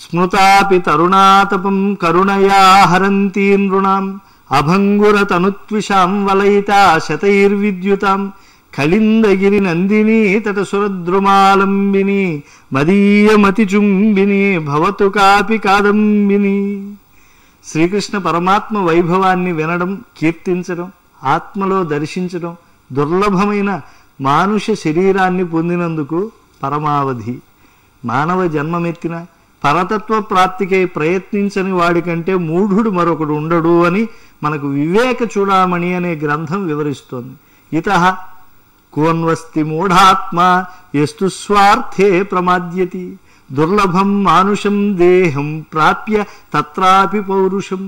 స్మృతాపి తరుణాతపం కరుణయా హరంతీ నృణాం అభంగురతనుత్విషాం వలయితా శతైర్విద్యుతాం కళిందగిరి నందిని తటసురద్రుమాలంబిని మదీయమతిచుంబిని భవతు కాపి కాదంబిని. శ్రీకృష్ణ పరమాత్మ వైభవాన్ని వినడం, కీర్తించడం, ఆత్మలో దర్శించడం దుర్లభమైన మానుష శరీరాన్ని పొందినందుకు పరమావధి. మానవ జన్మమెత్తిన పరతత్వ ప్రాప్తికై ప్రయత్నించని వాడికంటే మూఢుడు మరొకడు ఉండడు అని మనకు వివేక చూడామణి అనే గ్రంథం వివరిస్తోంది. ఇతః కోన్వస్తి మూఢాత్మ యస్తు స్వార్థే ప్రమాద్యతి దుర్లభం మానుషం దేహం ప్రాప్య తత్రాపి పౌరుషం.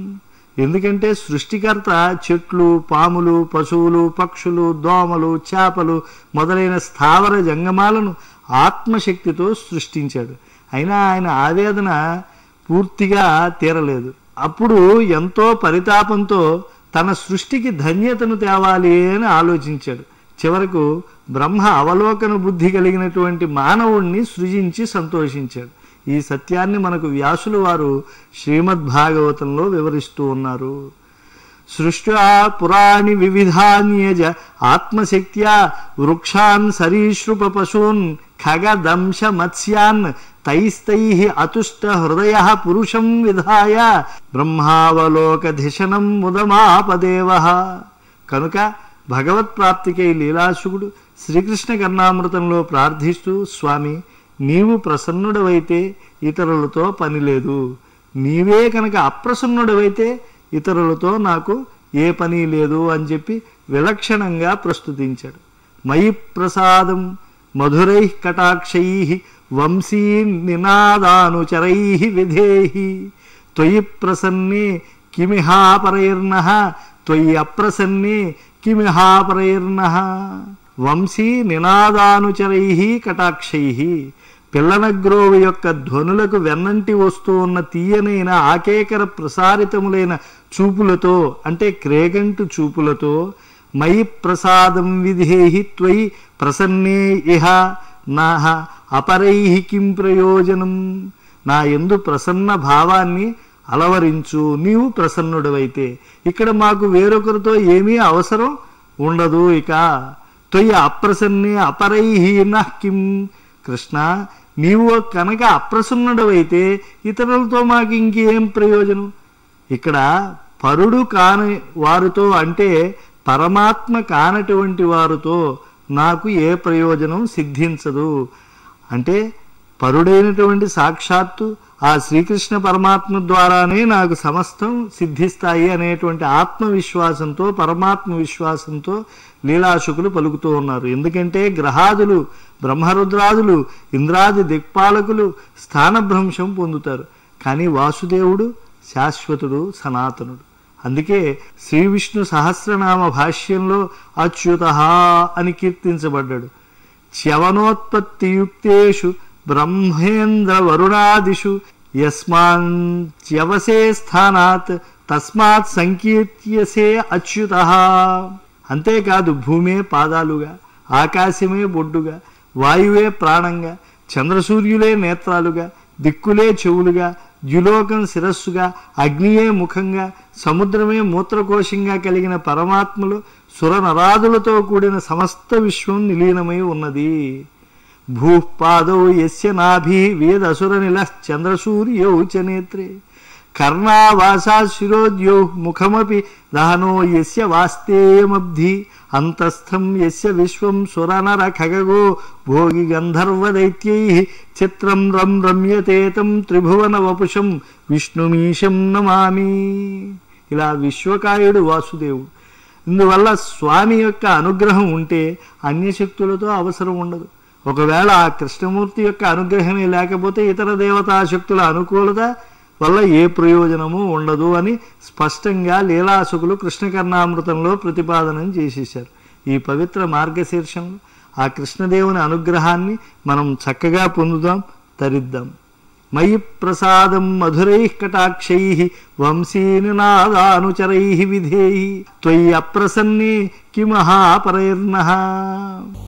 ఎందుకంటే సృష్టికర్త చెట్లు, పాములు, పశువులు, పక్షులు, దోమలు, చేపలు మొదలైన స్థావర జంగమాలను ఆత్మశక్తితో సృష్టించాడు. అయినా ఆయన ఆవేదన పూర్తిగా తీరలేదు. అప్పుడు ఎంతో పరితాపంతో తన సృష్టికి ధన్యతను తేవాలి అని ఆలోచించాడు. చివరకు బ్రహ్మ అవలోకన బుద్ధి కలిగినటువంటి మానవుణ్ణి సృజించి సంతోషించాడు. ఈ సత్యాన్ని మనకు వ్యాసులు వారు శ్రీమద్భాగవతంలో వివరిస్తూ ఉన్నారు. సృష్ట్యా పురాణి వివిధాన్యజ ఆత్మశక్త్యా వృక్షాన్ సరీసృప పశూన్ ఖగదంశ మత్స్యాన్ తైస్తైః అతుష్ట హృదయ పురుషం విధాయ బ్రహ్మావలోకధిషణం ముదమాపదేవః. కనుక భగవత్ప్రాప్తికై లీలాశుకుడు శ్రీకృష్ణ కర్ణామృతంలో ప్రార్థిస్తూ, స్వామి నీవు ప్రసన్నుడవైతే ఇతరులతో పని లేదు, నీవే కనుక అప్రసన్నుడవైతే ఇతరులతో నాకు ఏ పని లేదు అని చెప్పి విలక్షణంగా ప్రస్తుతించాడు. మయి ప్రసాదం మధురై కటాక్షై వంశీ నినాదానుచరై విధేహి త్వయి ప్రసన్నే కిమిహాపరైర్నః త్వయి అప్రసన్నే కిమిహాపరైర్నః. వంశీ నినాదానుచరై కటాక్షై పిల్లనగ్రోవి యొక్క ధ్వనులకు వెన్నంటి వస్తూ ఉన్న తీయనైన ఆకేకర ప్రసారితములైన చూపులతో అంటే క్రేగంటు చూపులతో మయి ప్రసాదం విధేహి త్వయి ప్రసన్నే ఇహ నాహ అపరై కిం ప్రయోజనం. నా యందు ప్రసన్న భావాన్ని అలవరించు, నీవు ప్రసన్నుడవైతే ఇక్కడ మాకు వేరొకరితో ఏమీ అవసరం ఉండదు. ఇక త్వయి అప్రసన్నే అపరై నః కిం. కృష్ణ నీవు కనుక అప్రసన్నుడవైతే ఇతరులతో మాకు ఇంకేం ప్రయోజనం. ఇక్కడ పరుడు కాని వారితో అంటే పరమాత్మ కానటువంటి వారితో నాకు ఏ ప్రయోజనం సిద్ధించదు. అంటే పరుడైనటువంటి సాక్షాత్తు ఆ శ్రీకృష్ణ పరమాత్మ ద్వారానే నాకు సమస్తం సిద్ధిస్తాయి అనేటువంటి ఆత్మవిశ్వాసంతో, పరమాత్మ విశ్వాసంతో లీలాశుకులు పలుకుతూ ఉన్నారు. ఎందుకంటే గ్రహాదులు, బ్రహ్మరుద్రాదులు, ఇంద్రాది దిక్పాలకులు స్థానభ్రంశం పొందుతారు. కానీ వాసుదేవుడు శాశ్వతుడు, సనాతనుడు. అందుకే శ్రీ విష్ణు సహస్రనామ భాష్యంలో అచ్యుతః అని కీర్తించబడ్డాడు. చ్యవనోత్పత్తియుక్తేషు బ్రహ్మేంద్ర వరుణాదిషు యస్మాచ్యవసే స్థానాత్ తస్మాత్ సంకీర్త్యసే అచ్యుతః. అంతేకాదు భూమే పాదాలుగా, ఆకాశమే బొడ్డుగా, వాయువే ప్రాణంగా, చంద్రసూర్యులే నేత్రాలుగా, దిక్కులే చెవులుగా, ద్యులోకం శిరస్సుగా, అగ్నియే ముఖంగా, సముద్రమే మూత్రకోశంగా కలిగిన పరమాత్మలో సురనరాదులతో కూడిన సమస్త విశ్వం నిలీనమై ఉన్నది. భూపాదౌ యస్య నాభి వేదసురనిలః చంద్రసూర్యౌ చ నేత్రే కర్ణావాసా శిరోద్యౌ ముఖమపి దహనో యస్య వాస్తేయమబ్ధి అంతస్థం యస్య విశ్వం సురనర ఖగగో భోగి గంధర్వ దైత్యైః చిత్రం రం రమ్యతే తం త్రిభువన వపుషం విష్ణుమీశం నమామి. ఇలా విశ్వకాయుడు వాసుదేవుడు. ఇందువల్ల స్వామి యొక్క అనుగ్రహం ఉంటే అన్యశక్తులతో అవసరం ఉండదు. ఒకవేళ ఆ కృష్ణమూర్తి యొక్క అనుగ్రహమే లేకపోతే ఇతర దేవతాశక్తుల అనుకూలత వల్ల ఏ ప్రయోజనము ఉండదు అని స్పష్టంగా లీలాశుకులు కృష్ణకర్ణామృతంలో ప్రతిపాదనం చేసేశారు. ఈ పవిత్ర మార్గశీర్షంలో ఆ కృష్ణదేవుని అనుగ్రహాన్ని మనం చక్కగా పొందుదాం, తరిద్దాం. మయి ప్రసాదం మధురై కటాక్షై వంశీ నినాదానుచరై విధేయి త్వయి అప్రసన్నే కిమహాపరైర్నః.